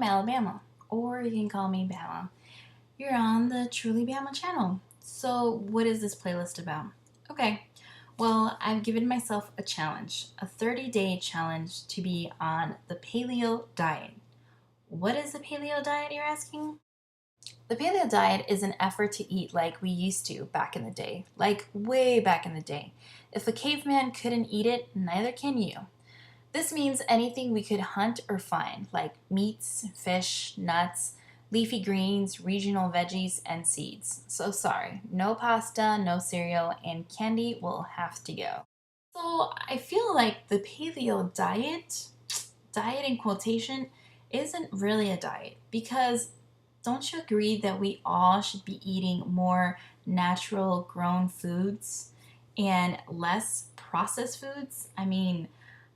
Alabama, or you can call me Bama. You're on the Truly Bama channel. So, what is this playlist about? Okay, well, I've given myself a challenge, a 30-day challenge to be on the Paleo Diet. What is the Paleo Diet, you're asking? The Paleo Diet is an effort to eat like we used to back in the day, like way back in the day. If a caveman couldn't eat it, neither can you. This means anything we could hunt or find, like meats, fish, nuts, leafy greens, regional veggies, and seeds. So sorry, no pasta, no cereal, and candy will have to go. So I feel like the paleo diet in quotation, isn't really a diet because don't you agree that we all should be eating more natural grown foods and less processed foods? I mean,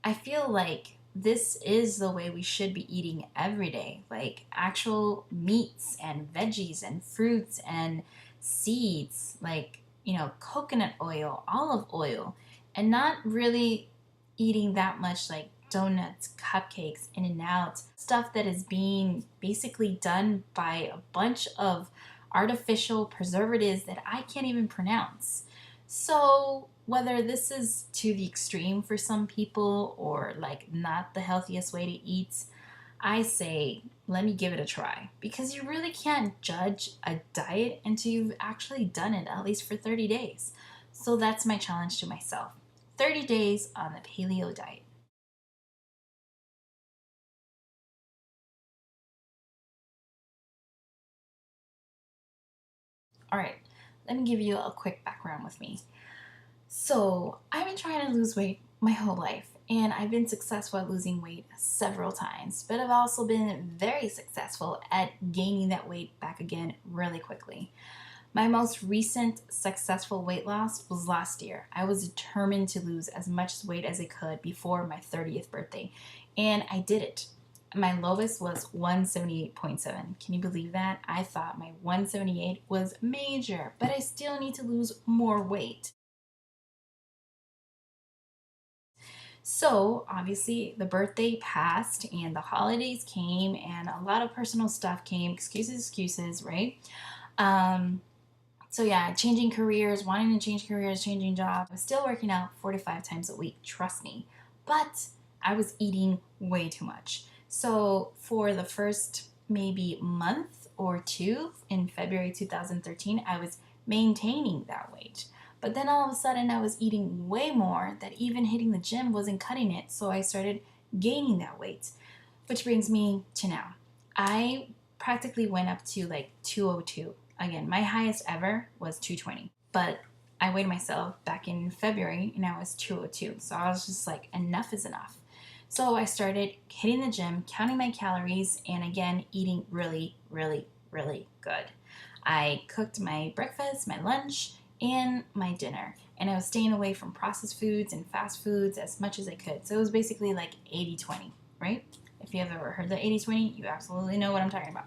I feel like this is the way we should be eating every day, like actual meats and veggies and fruits and seeds, like, coconut oil, olive oil, and not really eating that much like donuts, cupcakes, in and out, stuff that is being basically done by a bunch of artificial preservatives that I can't even pronounce. So, whether this is to the extreme for some people or like not the healthiest way to eat, I say let me give it a try because you really can't judge a diet until you've actually done it at least for 30 days. So, that's my challenge to myself, 30 days on the paleo diet. All right, let me give you a quick background with me. So, I've been trying to lose weight my whole life, and I've been successful at losing weight several times, but I've also been very successful at gaining that weight back again really quickly. My most recent successful weight loss was last year. I was determined to lose as much weight as I could before my 30th birthday, and I did it. My lowest was 178.7. Can you believe that? I thought my 178 was major, but I still need to lose more weight. So, obviously, the birthday passed and the holidays came, and a lot of personal stuff came. Excuses, right? Um, So yeah, changing careers, wanting to change careers, changing jobs. I was still working out 45 times a week, trust me. But I was eating way too much. So for the first maybe month or two in February 2013, I was maintaining that weight. But then all of a sudden I was eating way more that even hitting the gym wasn't cutting it. So I started gaining that weight, which brings me to now. I practically went up to like 202. Again, my highest ever was 220, but I weighed myself back in February and I was 202. So I was just like, enough is enough. So I started hitting the gym, counting my calories, and again, eating really, really, really good. I cooked my breakfast, my lunch, and my dinner. And I was staying away from processed foods and fast foods as much as I could. So it was basically like 80-20, right? If you have ever heard the 80-20, you absolutely know what I'm talking about.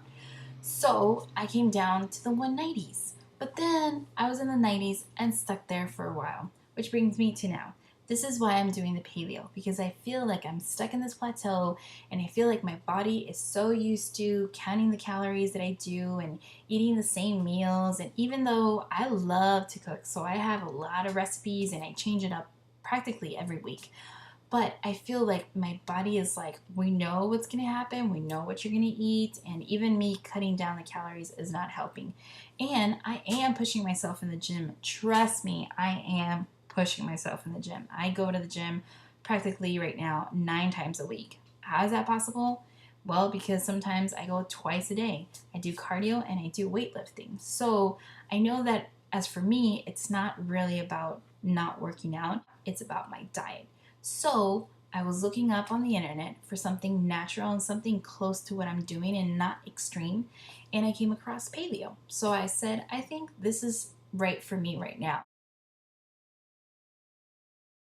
So I came down to the 190s. But then I was in the 90s and stuck there for a while, which brings me to now. This is why I'm doing the paleo because I feel like I'm stuck in this plateau and I feel like my body is so used to counting the calories that I do and eating the same meals. And even though I love to cook, so I have a lot of recipes and I change it up practically every week. But I feel like my body is like, we know what's going to happen. We know what you're going to eat. And even me cutting down the calories is not helping. And I am pushing myself in the gym. Trust me, I am pushing myself in the gym. I go to the gym practically right now 9 times a week. How is that possible? Well, because sometimes I go twice a day. I do cardio and I do weightlifting. So I know that as for me, it's not really about not working out, it's about my diet. So I was looking up on the internet for something natural and something close to what I'm doing and not extreme. And I came across paleo. So I said, I think this is right for me right now.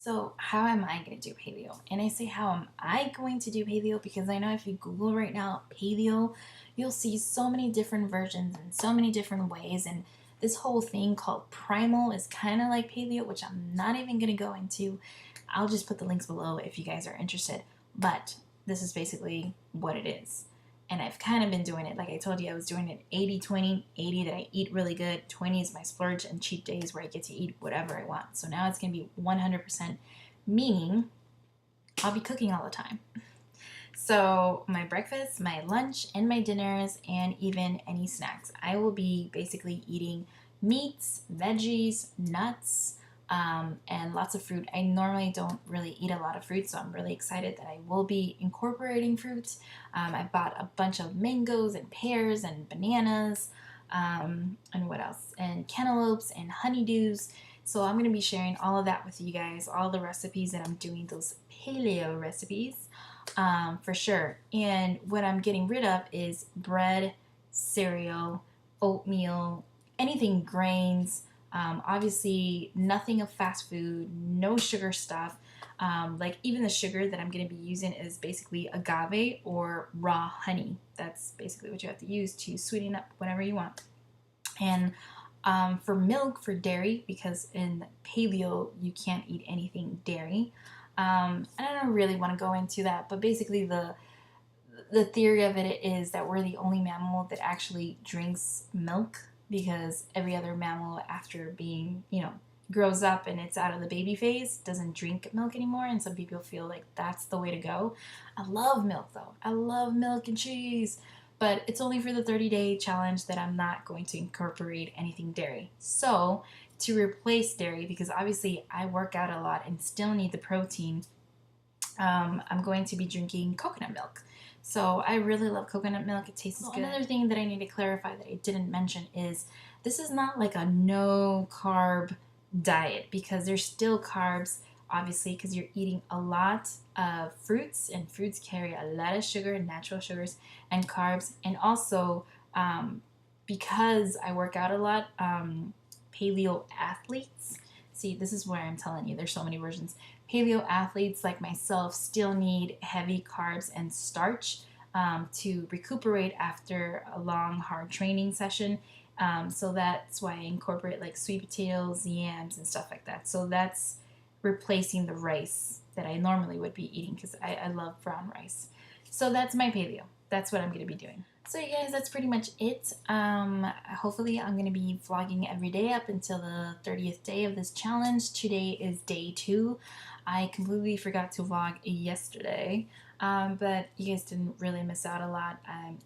So, how am I going to do paleo? And I say, how am I going to do paleo? Because I know if you Google right now paleo, you'll see so many different versions and so many different ways. And this whole thing called primal is kind of like paleo, which I'm not even going to go into. I'll just put the links below if you guys are interested. But this is basically what it is. And I've kind of been doing it. Like I told you, I was doing it 80-20, 80 that I eat really good, 20 is my splurge and cheat days where I get to eat whatever I want. So now it's going to be 100%, meaning I'll be cooking all the time. So my breakfast, my lunch, and my dinners, and even any snacks, I will be basically eating meats, veggies, nuts, and lots of fruit. I normally don't really eat a lot of fruit, so I'm really excited that I will be incorporating fruits. I bought a bunch of mangoes and pears and bananas, and what else? And cantaloupes and honeydews. So I'm going to be sharing all of that with you guys, all the recipes that I'm doing, those paleo recipes, for sure. And what I'm getting rid of is bread, cereal, oatmeal, anything grains, obviously nothing of fast food, no sugar stuff. Like even the sugar that I'm going to be using is basically agave or raw honey. That's basically what you have to use to sweeten up whatever you want. And for milk, for dairy, because in paleo you can't eat anything dairy. I don't really want to go into that, but basically the theory of it is that we're the only mammal that actually drinks milk, because every other mammal, after being, grows up and it's out of the baby phase, doesn't drink milk anymore. And some people feel like that's the way to go. I love milk though. I love milk and cheese, but it's only for the 30-day challenge that I'm not going to incorporate anything dairy. So to replace dairy, because obviously I work out a lot and still need the protein, I'm going to be drinking coconut milk. So I really love coconut milk. It tastes good. Another thing that I need to clarify that I didn't mention is this is not like a no carb diet, because there's still carbs, obviously, because you're eating a lot of fruits, and fruits carry a lot of sugar, natural sugars, and carbs. And also, because I work out a lot, paleo athletes, see, this is where I'm telling you, there's so many versions. Paleo athletes like myself still need heavy carbs and starch to recuperate after a long, hard training session. So that's why I incorporate like sweet potatoes, yams, and stuff like that. So that's replacing the rice that I normally would be eating, because I love brown rice. So that's my paleo. That's what I'm going to be doing. So you guys, that's pretty much it. Hopefully I'm going to be vlogging every day up until the 30th day of this challenge. Today is day 2. I completely forgot to vlog yesterday, but you guys didn't really miss out a lot.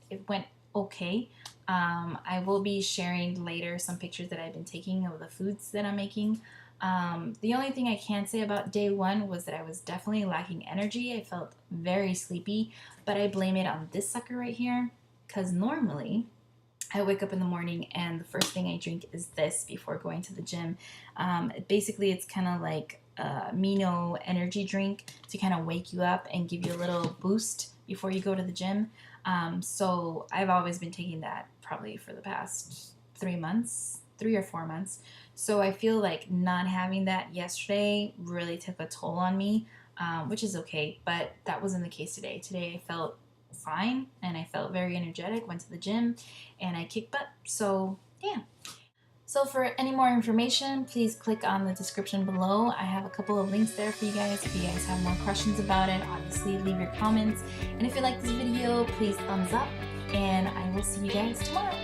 It went okay. I will be sharing later some pictures that I've been taking of the foods that I'm making. The only thing I can say about day 1 was that I was definitely lacking energy. I felt very sleepy, but I blame it on this sucker right here, because normally I wake up in the morning and the first thing I drink is this before going to the gym. Basically, it's kind of like a amino energy drink to kind of wake you up and give you a little boost before you go to the gym. So I've always been taking that probably for the past 3 or 4 months. So I feel like not having that yesterday really took a toll on me, which is okay, but that wasn't the case today. Today I felt fine and I felt very energetic, went to the gym and I kicked butt. So yeah. So for any more information, please click on the description below. I have a couple of links there for you guys. If you guys have more questions about it, obviously leave your comments. And if you like this video, please thumbs up, and I will see you guys tomorrow.